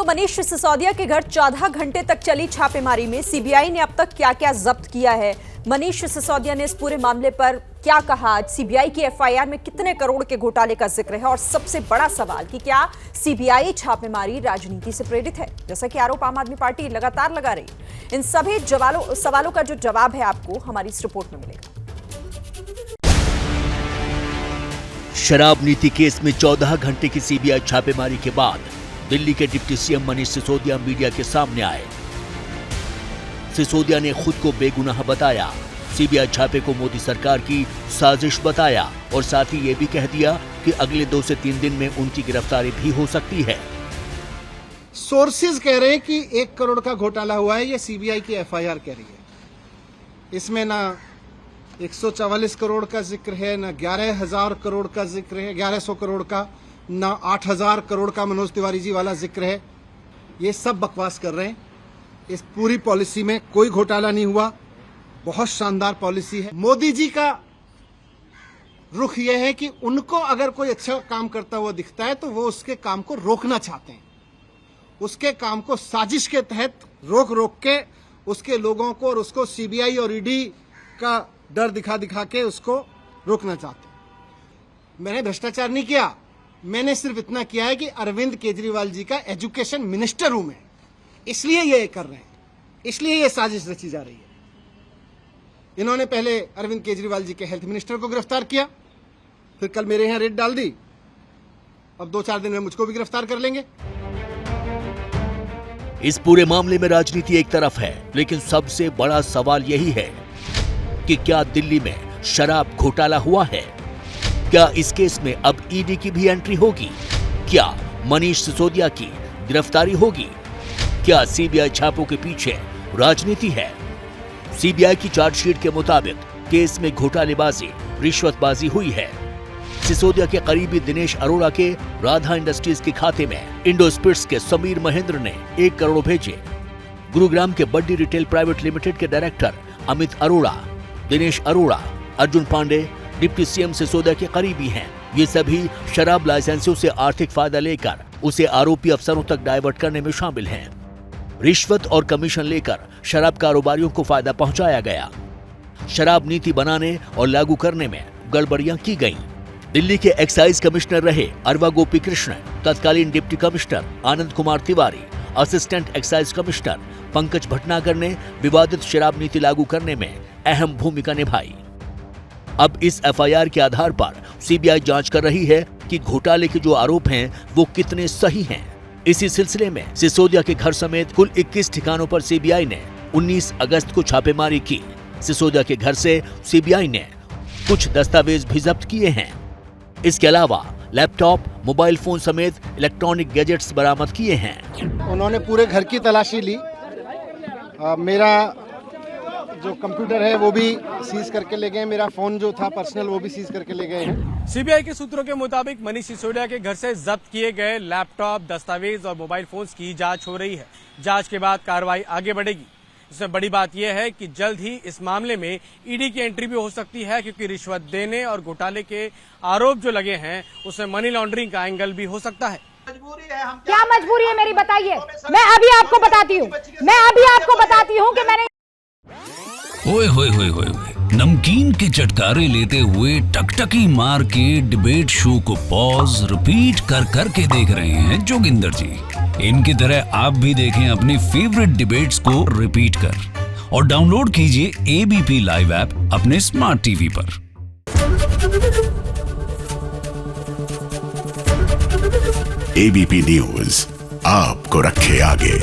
तो मनीष सिसोदिया के घर 14 घंटे तक चली छापेमारी में सीबीआई ने अब तक क्या-क्या जब्त किया है। मनीष सिसोदिया ने इस पूरे मामले पर क्या कहा, सीबीआई की एफआईआर में कितने करोड़ के घोटाले का जिक्र है और सबसे बड़ा सवाल कि क्या सीबीआई छापेमारी राजनीति से प्रेरित है, जैसा कि आरोप आम आदमी पार्टी लगातार लगा रही। इन सभी सवालों का जो जवाब है आपको हमारी इस रिपोर्ट में मिलेगा। शराब नीति केस में 14 घंटे की सीबीआई छापेमारी के बाद दिल्ली के deputy CM Manish Sisodia media के सामने आए। सिसोदिया ने खुद को बेगुनाह बताया, सीबीआई छापे को मोदी सरकार की साजिश बताया और साथ ही ये भी कह दिया कि अगले 2 से 3 दिन में उनकी गिरफ्तारी भी हो सकती है। सोर्सेज कह रहे हैं कि 1 करोड़ का घोटाला हुआ है, ये सीबीआई की एफआईआर कह रही है। इसमें ना 144 करोड़ का जिक्र है, ना 11,000 करोड़ का जिक्र है, 1100 करोड़ का, ना 8,000 करोड़ का मनोज तिवारी जी वाला जिक्र है। ये सब बकवास कर रहे हैं। इस पूरी पॉलिसी में कोई घोटाला नहीं हुआ, बहुत शानदार पॉलिसी है। मोदी जी का रुख यह है कि उनको अगर कोई अच्छा काम करता हुआ दिखता है तो वो उसके काम को रोकना चाहते हैं, उसके काम को साजिश के तहत रोक के उसके लोगों को और उसको सीबीआई और ईडी का डर दिखा के उसको रोकना चाहते हैं। मैंने भ्रष्टाचार नहीं किया, मैंने सिर्फ इतना किया है कि अरविंद केजरीवाल जी का एजुकेशन मिनिस्टर हूं मैं, इसलिए ये कर रहे हैं, इसलिए ये साजिश रची जा रही है। इन्होंने पहले अरविंद केजरीवाल जी के हेल्थ मिनिस्टर को गिरफ्तार किया, फिर कल मेरे यहां रेड डाल दी, अब 2-4 दिन में मुझको भी गिरफ्तार कर लेंगे। इस पूरे मामले में राजनीति एक तरफ है, लेकिन सबसे बड़ा सवाल यही है कि क्या दिल्ली में शराब घोटाला हुआ है? क्या इस केस में अब ईडी की भी एंट्री होगी? क्या मनीष सिसोदिया की गिरफ्तारी होगी? क्या सीबीआई छापों के पीछे राजनीति है? सीबीआई की चार्जशीट के मुताबिक केस में घोटालेबाजी, रिश्वतबाजी हुई है। सिसोदिया के करीबी दिनेश अरोड़ा के राधा इंडस्ट्रीज के खाते में इंडोस्पिरिट्स के समीर महेंद्र ने 1 करोड़ भेजे। गुरुग्राम के बड्डी रिटेल प्राइवेट लिमिटेड के director Amit Arora, Dinesh Arora, Arjun Pandey deputy CM Sisodia के करीबी हैं। ये सभी शराब लाइसेंसों से आर्थिक फायदा लेकर उसे आरोपी अफसरों तक डाइवर्ट करने में शामिल हैं। रिश्वत और कमीशन लेकर शराब कारोबारियों को फायदा पहुंचाया गया। शराब नीति बनाने और लागू करने में गड़बड़ियां की गईं। दिल्ली के एक्साइज कमिश्नर रहे अरवा गोपी कृष्ण, तत्कालीन deputy commissioner Anand Kumar Tiwari, assistant excise commissioner Pankaj Bhatnagar ने विवादित शराब नीति लागू करने में अहम भूमिका निभाई। अब इस एफआईआर के आधार पर सीबीआई जांच कर रही है कि घोटाले के जो आरोप हैं वो कितने सही हैं। इसी सिलसिले में सिसोदिया के घर समेत कुल 21 ठिकानों पर सीबीआई ने 19 अगस्त को छापेमारी की। सिसोदिया के घर से सीबीआई ने कुछ दस्तावेज भी जब्त किए हैं। इसके अलावा लैपटॉप, मोबाइल फोन समेत इलेक्ट्रॉनिक गैजेट्स बरामद किए हैं। उन्होंने पूरे घर की तलाशी ली। मेरा जो कंप्यूटर है वो भी सीज करके ले गए, मेरा फोन जो था पर्सनल वो भी सीज करके ले गए हैं। सीबीआई के सूत्रों के मुताबिक मनीष सिसोदिया के घर से जब्त किए गए लैपटॉप, दस्तावेज और मोबाइल फोन्स की जांच हो रही है। जांच के बाद कार्रवाई आगे बढ़ेगी। इसमें बड़ी बात यह है कि जल्द ही इस मामले में ईडी की एंट्री भी हो सकती है, क्योंकि रिश्वत देने और घोटाले के आरोप जो लगे हैं उसमें मनी लॉन्ड्रिंग का एंगल भी हो सकता है। क्या मजबूरी है मेरी, बताइए। मैं अभी आपको बताती हूँ कि मैंने ओए होए होए होए नमकीन के चटकारे लेते हुए टकटकी मार के डिबेट शो को पॉज रिपीट कर करके देख रहे हैं जोगिंदर जी। इनकी तरह आप भी देखें अपनी फेवरेट डिबेट्स को रिपीट कर और डाउनलोड कीजिए एबीपी लाइव ऐप अपने स्मार्ट टीवी पर। एबीपी न्यूज आपको रखे आगे।